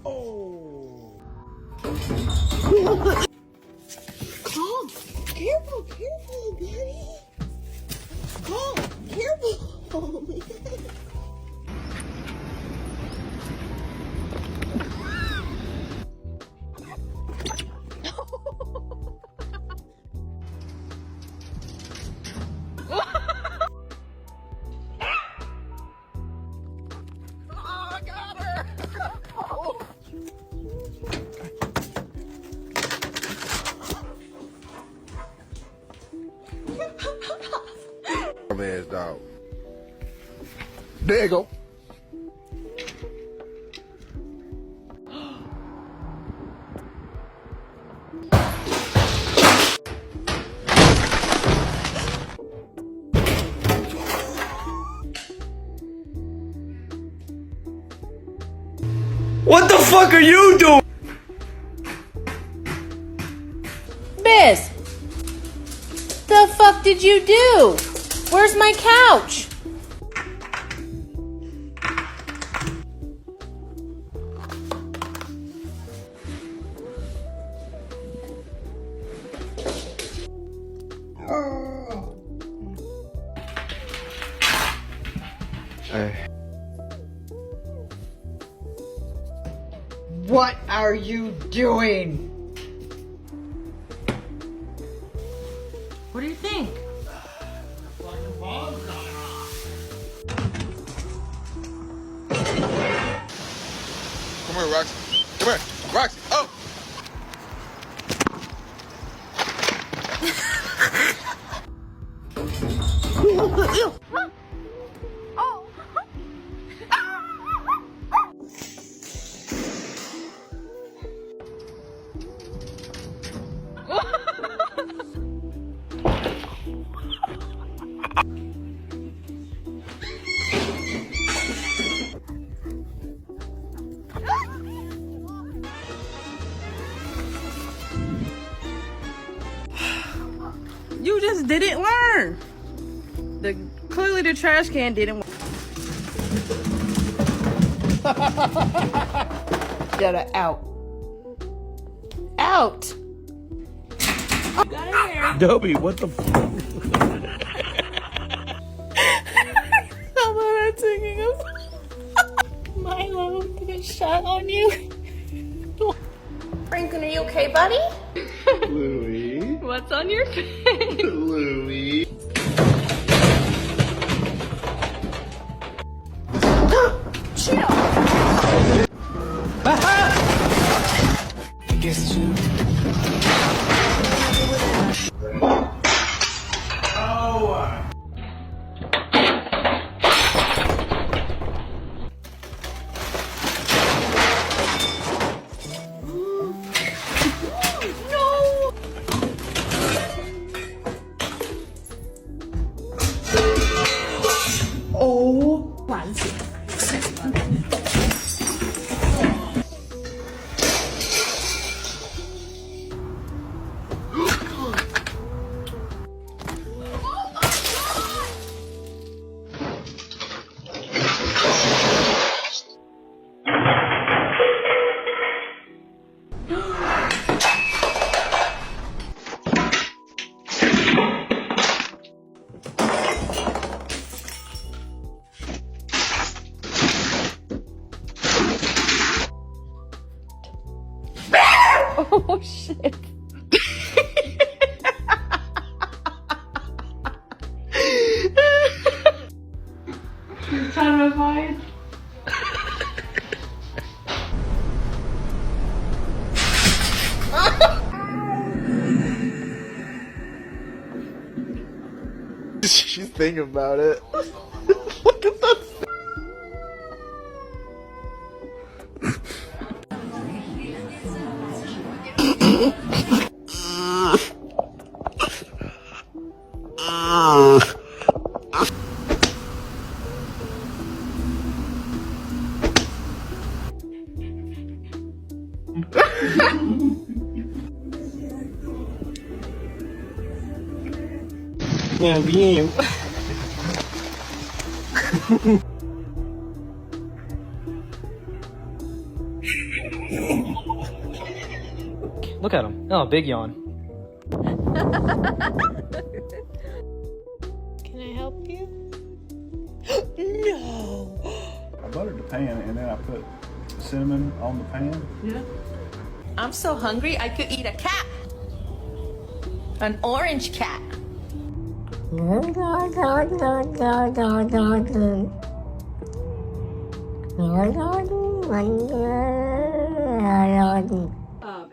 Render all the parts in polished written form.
Oh. Calm. Careful, buddy. Calm. Careful. Oh my God. Ass dog. There you go. What the fuck are you doing? Biz, the fuck did you do? Where's my couch? Hey. What are you doing? What do you think? Come here, Roxy. Come here, Roxy. Oh. You just didn't learn. Clearly the trash can didn't work. Gotta out. Out. You got it here. Dobie, what the fuck? How about I taking a Milo to get shot on you? Franklin, are you okay, buddy? Louie. What's on your face? Louie. Chill. Guess you. Oh shit. You're trying to find. She's thinking about it. Look at that. Yeah, bien. Look at him. Oh, big yawn. Can I help you? I buttered the pan and then I put cinnamon on the pan. Yeah. I'm so hungry I could eat a cat. An orange cat.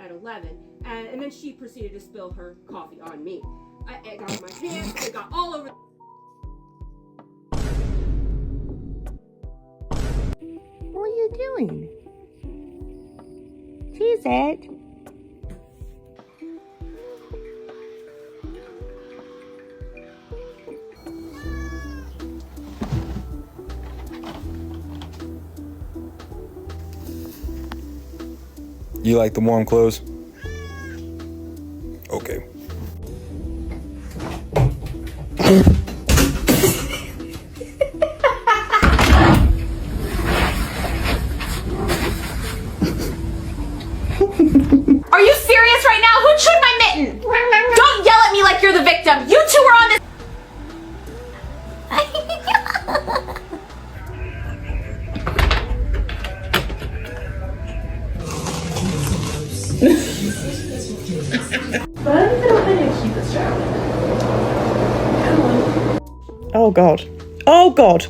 At 11, and then she proceeded to spill her coffee on me. It got on my pants, it got all over. What are you doing? Cheese it. You like the warm clothes? Okay. Are you serious right now? Who chewed my mitten? Don't yell at me like you're the victim. You two were on this. Oh God. Oh God.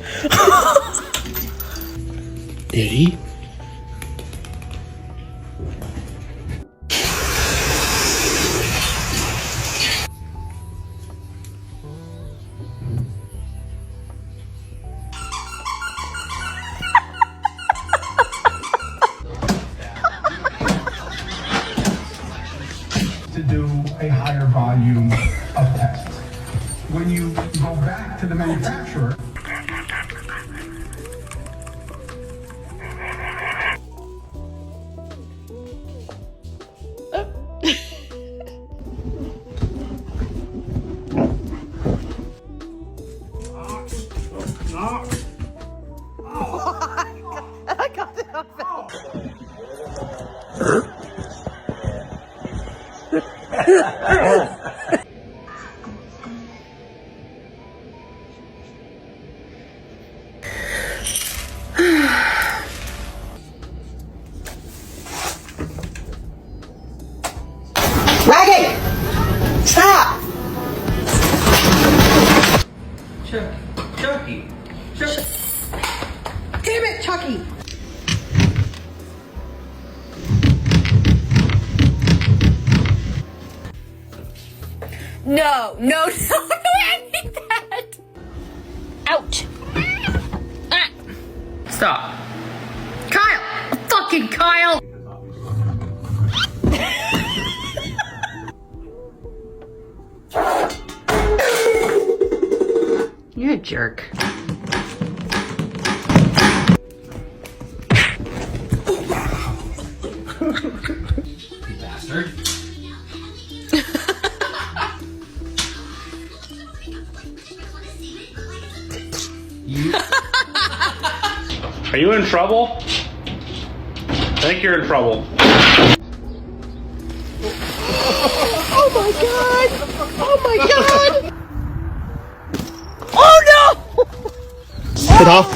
Did he? To do a higher volume of tests. When you go back to the manufacturer, Maggie! Stop! Chucky. Damn it, Chucky! No, I need that. Ouch. Ah. Stop. Kyle! Fucking Kyle! You're a jerk. You bastard. Are you in trouble? I think you're in trouble. Oh my god! Oh my god! Oh no! Get off.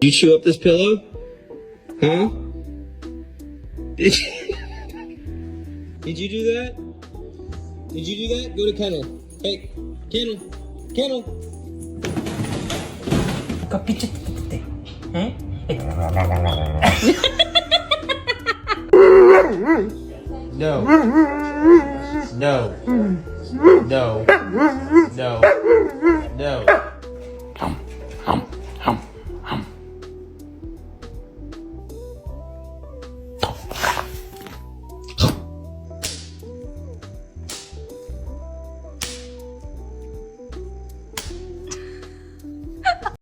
You chew up this pillow? Huh? Did you? Did you do that? Did you do that? Go to kennel. Hey, kennel. Kennel. No. No. No. No. No.